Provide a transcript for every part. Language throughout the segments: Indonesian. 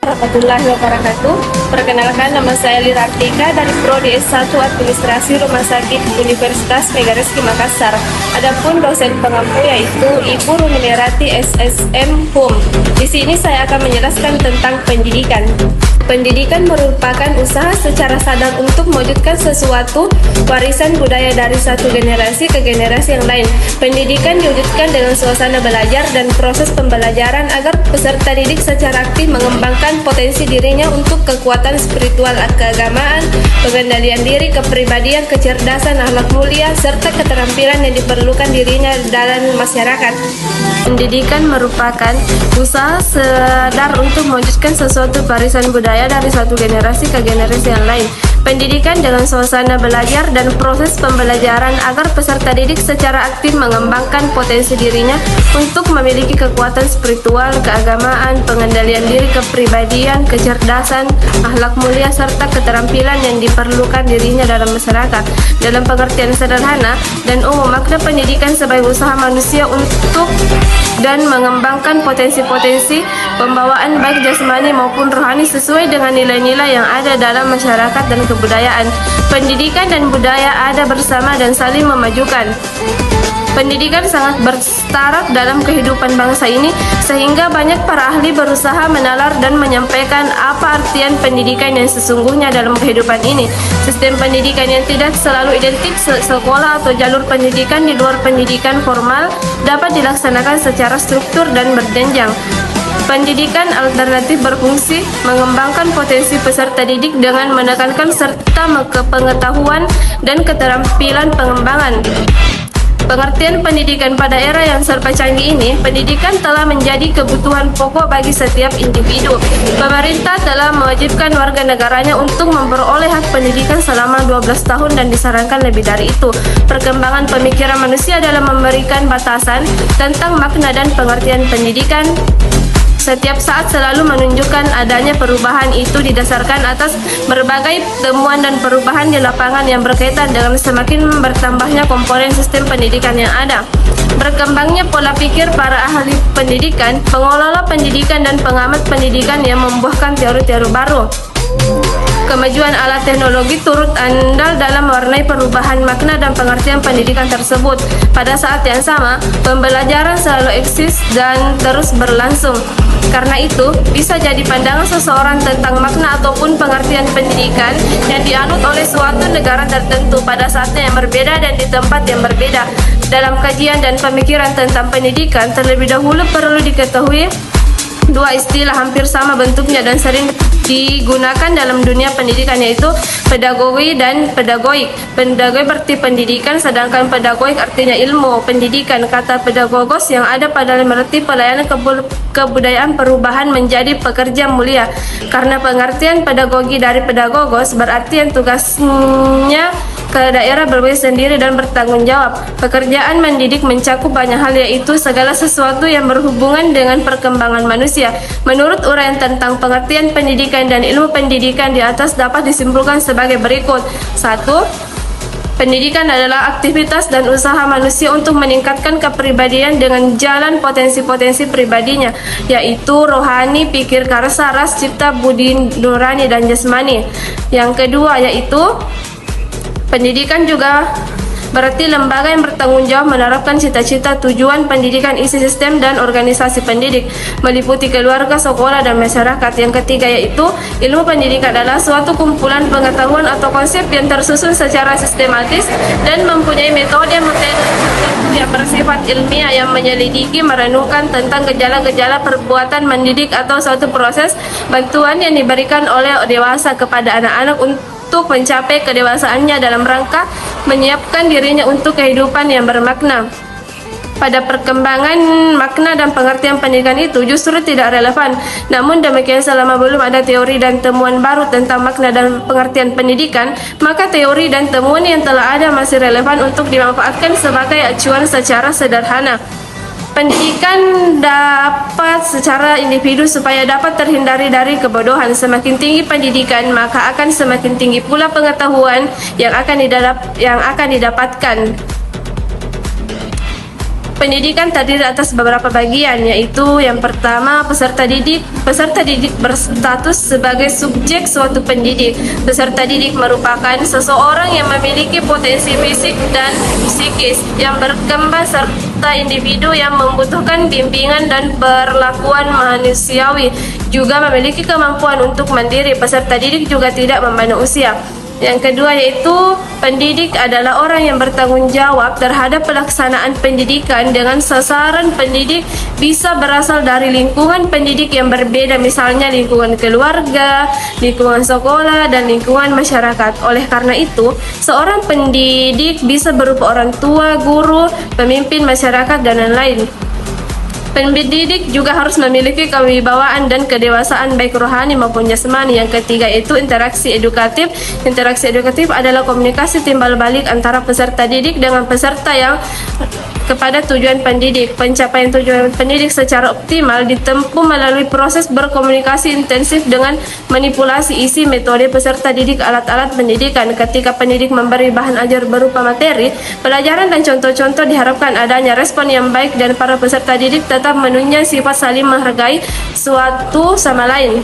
Warahmatullahi wabarakatuh. Perkenalkan, nama saya Lira Artika dari Prodi S1 Administrasi Rumah Sakit Universitas Megarizky Makassar. Adapun dosen pengampu yaitu Ibu Ruminerati SSM HUM. Di sini saya akan menjelaskan tentang pendidikan. Pendidikan merupakan usaha secara sadar untuk mewujudkan sesuatu warisan budaya dari satu generasi ke generasi yang lain. Pendidikan diwujudkan dengan suasana belajar dan proses pembelajaran agar peserta didik secara aktif mengembangkan potensi dirinya untuk kekuatan spiritual keagamaan, pengendalian diri, kepribadian, kecerdasan, akhlak mulia, serta keterampilan yang diperlukan dirinya dalam masyarakat. Pendidikan merupakan usaha sadar untuk mewujudkan sesuatu warisan budaya dari satu generasi ke generasi yang lain. Pendidikan dengan suasana belajar dan proses pembelajaran agar peserta didik secara aktif mengembangkan potensi dirinya untuk memiliki kekuatan spiritual, keagamaan, pengendalian diri, kepribadian, kecerdasan, akhlak mulia, serta keterampilan yang diperlukan dirinya dalam masyarakat. Dalam pengertian sederhana dan umum, makna pendidikan sebagai usaha manusia untuk dan mengembangkan potensi-potensi pembawaan baik jasmani maupun rohani sesuai dengan nilai-nilai yang ada dalam masyarakat dan kebudayaan. Pendidikan dan budaya ada bersama dan saling memajukan. Pendidikan sangat bertaraf dalam kehidupan bangsa ini, sehingga banyak para ahli berusaha menalar dan menyampaikan apa artian pendidikan yang sesungguhnya dalam kehidupan ini. Sistem pendidikan yang tidak selalu identik sekolah atau jalur pendidikan di luar pendidikan formal dapat dilaksanakan secara struktur dan berjenjang. Pendidikan alternatif berfungsi mengembangkan potensi peserta didik dengan menekankan serta pengetahuan dan keterampilan pengembangan. Pengertian pendidikan pada era yang serba canggih ini, pendidikan telah menjadi kebutuhan pokok bagi setiap individu. Pemerintah telah mewajibkan warga negaranya untuk memperoleh hak pendidikan selama 12 tahun dan disarankan lebih dari itu. Perkembangan pemikiran manusia dalam memberikan batasan tentang makna dan pengertian pendidikan setiap saat selalu menunjukkan adanya perubahan itu didasarkan atas berbagai temuan dan perubahan di lapangan yang berkaitan dengan semakin bertambahnya komponen sistem pendidikan yang ada. Berkembangnya pola pikir para ahli pendidikan, pengelola pendidikan dan pengamat pendidikan yang membuahkan teori-teori baru. Kemajuan alat teknologi turut andal dalam mewarnai perubahan makna dan pengertian pendidikan tersebut. Pada saat yang sama, pembelajaran selalu eksis dan terus berlangsung. Karena itu, bisa jadi pandangan seseorang tentang makna ataupun pengertian pendidikan yang dianut oleh suatu negara tertentu pada saatnya yang berbeda dan di tempat yang berbeda. Dalam kajian dan pemikiran tentang pendidikan, terlebih dahulu perlu diketahui dua istilah hampir sama bentuknya dan sering digunakan dalam dunia pendidikan, yaitu pedagogi dan pedagoik. Pedagogi berarti pendidikan, sedangkan pedagoik artinya ilmu pendidikan. Kata pedagogos yang ada pada berarti pelayanan kebudayaan perubahan menjadi pekerja mulia. Karena pengertian pedagogi dari pedagogos berarti yang tugasnya ke daerah berbeda sendiri dan bertanggung jawab. Pekerjaan mendidik mencakup banyak hal, yaitu segala sesuatu yang berhubungan dengan perkembangan manusia. Menurut uraian tentang pengertian pendidikan dan ilmu pendidikan di atas dapat disimpulkan sebagai berikut. 1. Pendidikan adalah aktivitas dan usaha manusia untuk meningkatkan kepribadian dengan jalan potensi-potensi pribadinya, yaitu rohani, pikir, karsa, ras, cipta, budi, nurani, dan jasmani. Yang kedua yaitu pendidikan juga berarti lembaga yang bertanggung jawab menerapkan cita-cita, tujuan pendidikan, isi sistem dan organisasi pendidik, meliputi keluarga, sekolah, dan masyarakat. Yang ketiga yaitu ilmu pendidikan adalah suatu kumpulan pengetahuan atau konsep yang tersusun secara sistematis dan mempunyai metode yang bersifat ilmiah yang menyelidiki, merenungkan tentang gejala-gejala perbuatan mendidik atau suatu proses bantuan yang diberikan oleh dewasa kepada anak-anak untuk mencapai kedewasaannya dalam rangka menyiapkan dirinya untuk kehidupan yang bermakna. Pada perkembangan makna dan pengertian pendidikan itu justru tidak relevan. Namun demikian, selama belum ada teori dan temuan baru tentang makna dan pengertian pendidikan, maka teori dan temuan yang telah ada masih relevan untuk dimanfaatkan sebagai acuan secara sederhana. Pendidikan dapat secara individu supaya dapat terhindari dari kebodohan. Semakin tinggi pendidikan, maka akan semakin tinggi pula pengetahuan yang akan didapatkan. Pendidikan terdiri atas beberapa bagian, yaitu yang pertama peserta didik. Peserta didik berstatus sebagai subjek suatu pendidik. Peserta didik merupakan seseorang yang memiliki potensi fisik dan psikis yang berkembang serta individu yang membutuhkan bimbingan dan perlakuan manusiawi, juga memiliki kemampuan untuk mandiri. Peserta didik juga tidak memandang usia. Yang kedua yaitu pendidik adalah orang yang bertanggung jawab terhadap pelaksanaan pendidikan dengan sasaran pendidik bisa berasal dari lingkungan pendidik yang berbeda, misalnya lingkungan keluarga, lingkungan sekolah, dan lingkungan masyarakat. Oleh karena itu, seorang pendidik bisa berupa orang tua, guru, pemimpin masyarakat, dan lain-lain. Pendidik juga harus memiliki kewibawaan dan kedewasaan baik rohani maupun jasmani. Yang ketiga itu interaksi edukatif. Interaksi edukatif adalah komunikasi timbal balik antara peserta didik dengan peserta yang kepada tujuan pendidik. Pencapaian tujuan pendidik secara optimal ditempuh melalui proses berkomunikasi intensif dengan manipulasi isi metode peserta didik alat-alat pendidikan. Ketika pendidik memberi bahan ajar berupa materi, pelajaran dan contoh-contoh, diharapkan adanya respon yang baik dan para peserta didik tetap menunjukkan sifat saling menghargai suatu sama lain.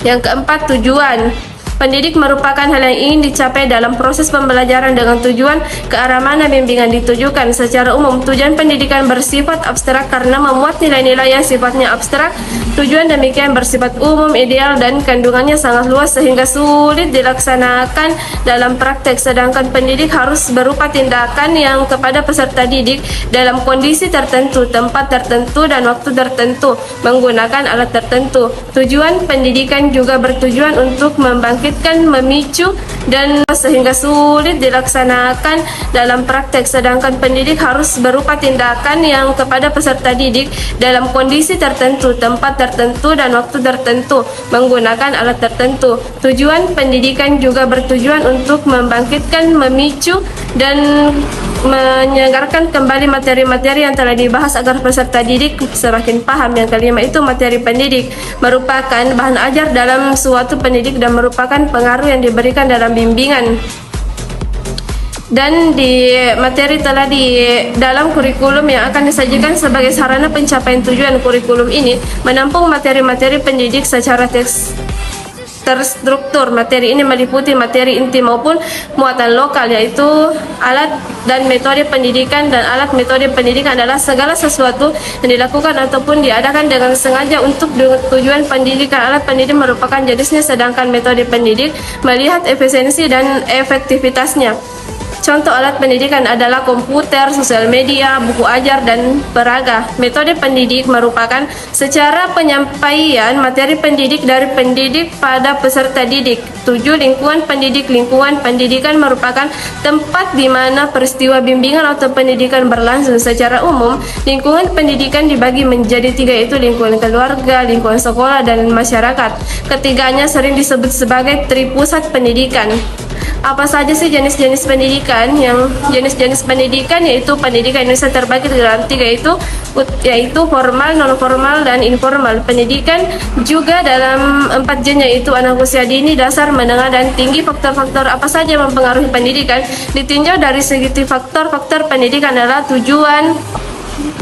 Yang keempat, tujuan. Pendidik merupakan hal yang ingin dicapai dalam proses pembelajaran dengan tujuan ke arah mana bimbingan ditujukan. Secara umum, tujuan pendidikan bersifat abstrak karena memuat nilai-nilai yang sifatnya abstrak. Tujuan demikian bersifat umum, ideal, dan kandungannya sangat luas sehingga sulit dilaksanakan dalam praktek. Sedangkan pendidik harus berupa tindakan yang kepada peserta didik dalam kondisi tertentu, tempat tertentu, dan waktu tertentu, menggunakan alat tertentu. Tujuan pendidikan juga bertujuan untuk memicu, dan sehingga sulit dilaksanakan dalam praktek. Sedangkan pendidik harus berupa tindakan yang kepada peserta didik dalam kondisi tertentu, tempat tertentu, dan waktu tertentu, menggunakan alat tertentu. Tujuan pendidikan juga bertujuan untuk membangkitkan, memicu, dan menyegarkan kembali materi-materi yang telah dibahas agar peserta didik semakin paham. Yang kelima itu materi pendidik, merupakan bahan ajar dalam suatu pendidik dan merupakan pengaruh yang diberikan dalam bimbingan dan di materi telah di dalam kurikulum yang akan disajikan sebagai sarana pencapaian tujuan. Kurikulum ini menampung materi-materi pendidik secara terstruktur. Materi ini meliputi materi inti maupun muatan lokal, yaitu alat dan metode pendidikan. Dan alat metode pendidikan adalah segala sesuatu yang dilakukan ataupun diadakan dengan sengaja untuk tujuan pendidikan. Alat pendidik merupakan jenisnya, sedangkan metode pendidik melihat efisiensi dan efektivitasnya. Contoh alat pendidikan adalah komputer, sosial media, buku ajar, dan peraga. Metode pendidik merupakan secara penyampaian materi pendidik dari pendidik pada peserta didik. 7. Lingkungan pendidik. Lingkungan pendidikan merupakan tempat di mana peristiwa bimbingan atau pendidikan berlangsung. Secara umum, lingkungan pendidikan dibagi menjadi 3, yaitu lingkungan keluarga, lingkungan sekolah, dan masyarakat. Ketiganya sering disebut sebagai tripusat pendidikan. Apa saja sih jenis-jenis pendidikan? Yang jenis-jenis pendidikan yaitu pendidikan Indonesia terbagi dalam 3, yaitu formal, non formal, dan informal. Pendidikan juga dalam 4 jenis, yaitu anak usia dini, dasar, menengah, dan tinggi. Faktor-faktor apa saja yang mempengaruhi pendidikan? Ditinjau dari segi faktor pendidikan adalah tujuan,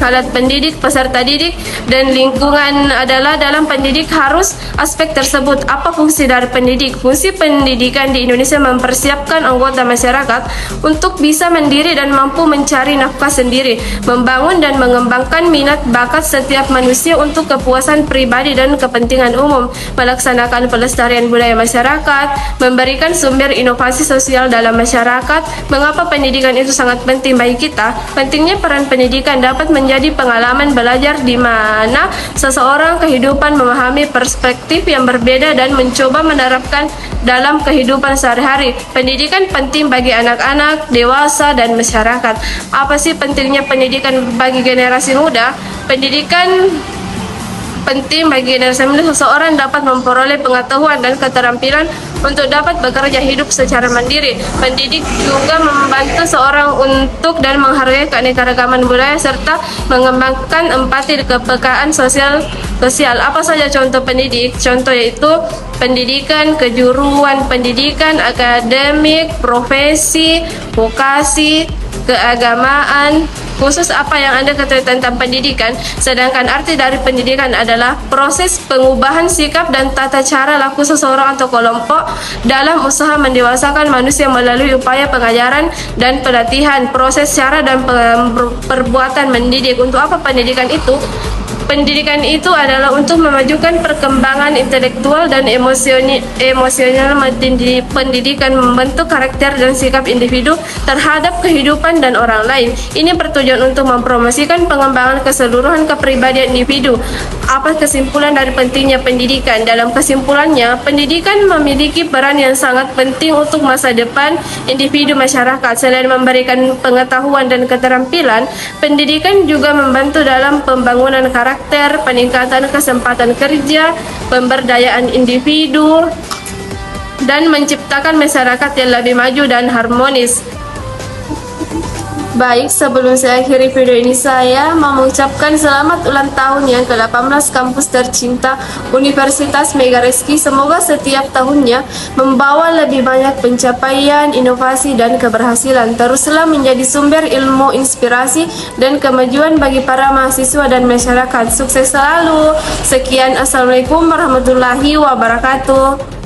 alat pendidik, peserta didik, dan lingkungan. Adalah dalam pendidik harus aspek tersebut. Apa fungsi dari pendidik? Fungsi pendidikan di Indonesia mempersiapkan anggota masyarakat untuk bisa mandiri dan mampu mencari nafkah sendiri, membangun dan mengembangkan minat bakat setiap manusia untuk kepuasan pribadi dan kepentingan umum, melaksanakan pelestarian budaya masyarakat, memberikan sumber inovasi sosial dalam masyarakat. Mengapa pendidikan itu sangat penting bagi kita? Pentingnya peran pendidikan dapat menjadi pengalaman belajar di mana seseorang kehidupan memahami perspektif yang berbeda dan mencoba menerapkan dalam kehidupan sehari-hari. Pendidikan penting bagi anak-anak, dewasa, dan masyarakat. Apa sih pentingnya pendidikan bagi generasi muda? Pendidikan penting bagi generasi muda. Seseorang dapat memperoleh pengetahuan dan keterampilan untuk dapat bekerja hidup secara mandiri. Pendidik juga membantu seorang untuk dan menghargai keanekaragaman budaya serta mengembangkan empati kepekaan sosial. Apa saja contoh pendidik? Contoh yaitu pendidikan, kejuruan pendidikan, akademik, profesi, vokasi, keagamaan. Khusus apa yang Anda ketahui tentang pendidikan? Sedangkan arti dari pendidikan adalah proses pengubahan sikap dan tata cara laku seseorang atau kelompok dalam usaha mendewasakan manusia melalui upaya pengajaran dan pelatihan, proses cara dan perbuatan mendidik. Untuk apa pendidikan itu? Pendidikan itu adalah untuk memajukan perkembangan intelektual dan emosional. Pendidikan membentuk karakter dan sikap individu terhadap kehidupan dan orang lain. Ini bertujuan untuk mempromosikan pengembangan keseluruhan kepribadian individu. Apa kesimpulan dari pentingnya pendidikan? Dalam kesimpulannya, pendidikan memiliki peran yang sangat penting untuk masa depan individu masyarakat. Selain memberikan pengetahuan dan keterampilan, pendidikan juga membantu dalam pembangunan karakter, peningkatan kesempatan kerja, pemberdayaan individu, dan menciptakan masyarakat yang lebih maju dan harmonis. Baik, sebelum saya akhiri video ini, saya mau mengucapkan selamat ulang tahun yang ke-18 kampus tercinta Universitas Megareski. Semoga setiap tahunnya membawa lebih banyak pencapaian, inovasi, dan keberhasilan. Teruslah menjadi sumber ilmu, inspirasi, dan kemajuan bagi para mahasiswa dan masyarakat. Sukses selalu. Sekian, Assalamualaikum warahmatullahi wabarakatuh.